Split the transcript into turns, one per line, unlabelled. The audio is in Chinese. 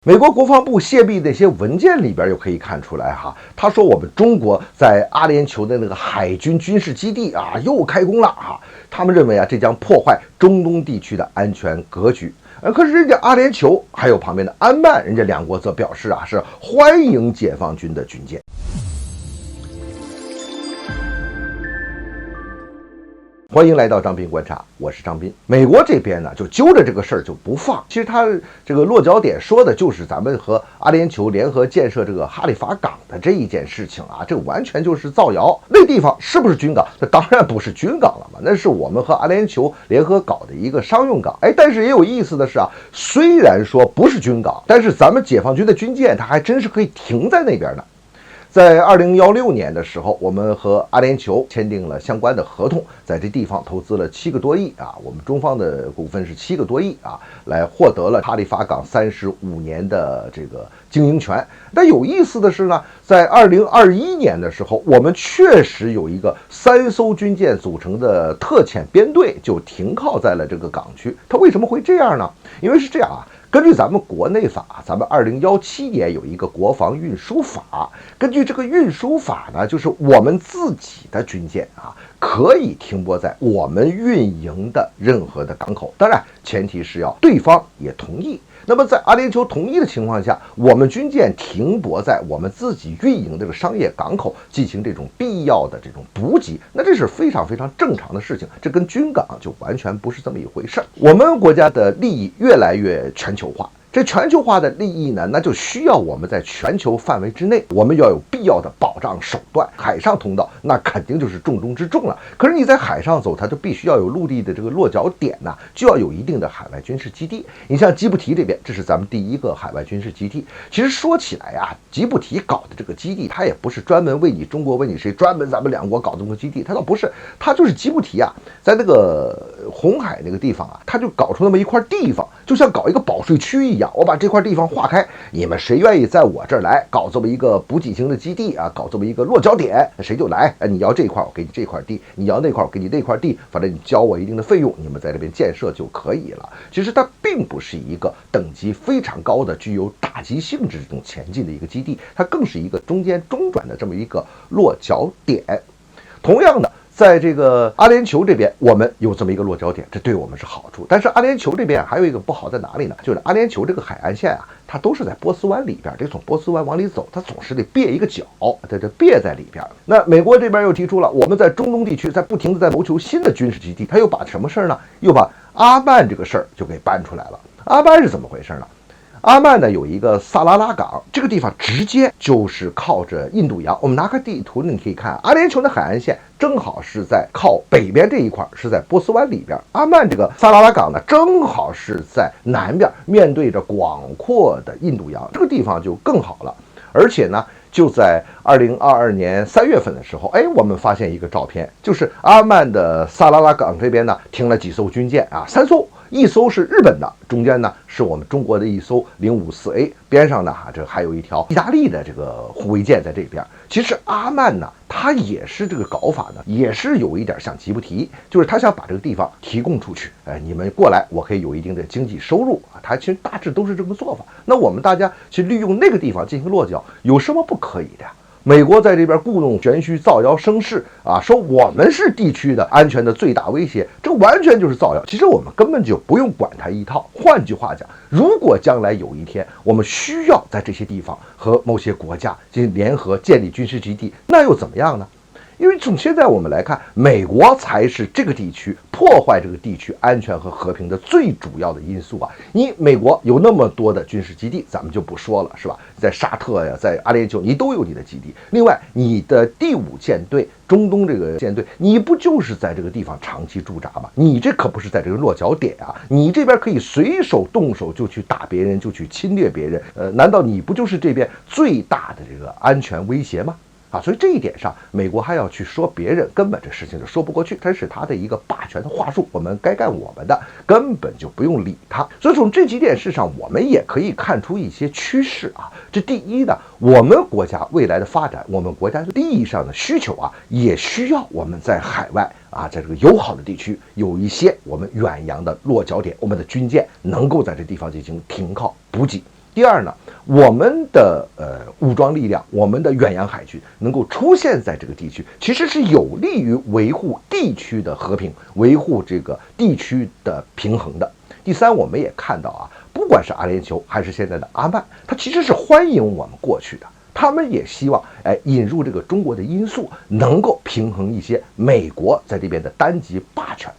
美国国防部泄密那些文件里边又可以看出来哈，他说我们中国在阿联酋的那个海军军事基地啊又开工了哈，他们认为啊这将破坏中东地区的安全格局。可是人家阿联酋还有旁边的安曼，人家两国则表示啊是欢迎解放军的军舰。欢迎来到张斌观察，我是张斌。美国这边呢，就揪着这个事儿就不放。其实他这个落脚点说的就是咱们和阿联酋联合建设这个哈利法港的这一件事情啊，这完全就是造谣。那地方是不是军港？那当然不是军港了嘛，那是我们和阿联酋联合搞的一个商用港。但是也有意思的是啊，虽然说不是军港，但是咱们解放军的军舰它还真是可以停在那边呢。在2016年的时候，我们和阿联酋签订了相关的合同，在这地方投资了7个多亿啊，我们中方的股份是7个多亿啊，来获得了哈利法港35年的这个经营权。但有意思的是呢，在2021年的时候，我们确实有一个3艘军舰组成的特遣编队就停靠在了这个港区。它为什么会这样呢？因为是这样啊。根据咱们国内法，咱们2017年有一个国防运输法，根据这个运输法呢，就是我们自己的军舰啊，可以停泊在我们运营的任何的港口，当然前提是要对方也同意。那么在阿联酋同意的情况下，我们军舰停泊在我们自己运营的这个商业港口，进行这种必要的这种补给，那这是非常非常正常的事情，这跟军港就完全不是这么一回事。我们国家的利益越来越全球化，这全球化的利益呢，那就需要我们在全球范围之内，我们要有必要的保障手段。海上通道那肯定就是重中之重了。可是你在海上走，它就必须要有陆地的这个落脚点呢，就要有一定的海外军事基地。你像吉布提这边，这是咱们第一个海外军事基地。其实说起来啊，吉布提搞的这个基地，它也不是专门为你中国为你谁，专门咱们两国搞这么个基地，它倒不是，它就是吉布提啊，在那个红海那个地方啊，它就搞出那么一块地方，就像搞一个保税区一样，我把这块地方划开，你们谁愿意在我这儿来搞这么一个补给型的基地啊，搞这么一个落脚点，谁就来。你要这块我给你这块地，你要那块我给你那块地，反正你交我一定的费用，你们在这边建设就可以了。其实它并不是一个等级非常高的具有打击性质这种前进的一个基地，它更是一个中间中转的这么一个落脚点。同样的，在这个阿联酋这边，我们有这么一个落脚点，这对我们是好处。但是阿联酋这边还有一个不好在哪里呢？就是阿联酋这个海岸线啊，它都是在波斯湾里边，这从波斯湾往里走，它总是得别一个角，这别在里边。那美国这边又提出了，我们在中东地区在不停的在谋求新的军事基地，他又把什么事儿呢？又把阿曼这个事儿就给搬出来了。阿曼是怎么回事呢？阿曼呢有一个萨拉拉港，这个地方直接就是靠着印度洋。我们拿开地图你可以看，阿联酋的海岸线正好是在靠北边这一块，是在波斯湾里边。阿曼这个萨拉拉港呢，正好是在南边，面对着广阔的印度洋，这个地方就更好了。而且呢，就在2022年3月份的时候，我们发现一个照片，就是阿曼的萨拉拉港这边呢停了几艘军舰啊，3艘。一艘是日本的，中间呢是我们中国的一艘054A， 边上呢这还有一条意大利的这个护卫舰在这边。其实阿曼呢，它也是这个搞法呢，也是有一点像吉布提，就是他想把这个地方提供出去，你们过来，我可以有一定的经济收入啊。他其实大致都是这个做法。那我们大家去利用那个地方进行落脚，有什么不可以的呀？美国在这边故弄玄虚，造谣生事啊，说我们是地区的安全的最大威胁，这完全就是造谣。其实我们根本就不用管它一套。换句话讲，如果将来有一天我们需要在这些地方和某些国家进行联合建立军事基地，那又怎么样呢？因为从现在我们来看，美国才是这个地区破坏这个地区安全和和平的最主要的因素啊！你美国有那么多的军事基地，咱们就不说了，是吧？在沙特呀，在阿联酋，你都有你的基地。另外，你的第5舰队，中东这个舰队，你不就是在这个地方长期驻扎吗？你这可不是在这个落脚点啊！你这边可以随手动手就去打别人，就去侵略别人，难道你不就是这边最大的这个安全威胁吗？所以这一点上，美国还要去说别人，根本这事情就说不过去，这是他的一个霸权的话术，我们该干我们的，根本就不用理他。所以从这几点事上，我们也可以看出一些趋势啊。这第一呢，我们国家未来的发展，我们国家利益上的需求啊，也需要我们在海外啊，在这个友好的地区有一些我们远洋的落脚点，我们的军舰能够在这地方进行停靠补给。第二呢，我们的武装力量，我们的远洋海军能够出现在这个地区，其实是有利于维护地区的和平，维护这个地区的平衡的。第三，我们也看到啊，不管是阿联酋还是现在的阿曼，它其实是欢迎我们过去的，他们也希望引入这个中国的因素，能够平衡一些美国在这边的单极霸权。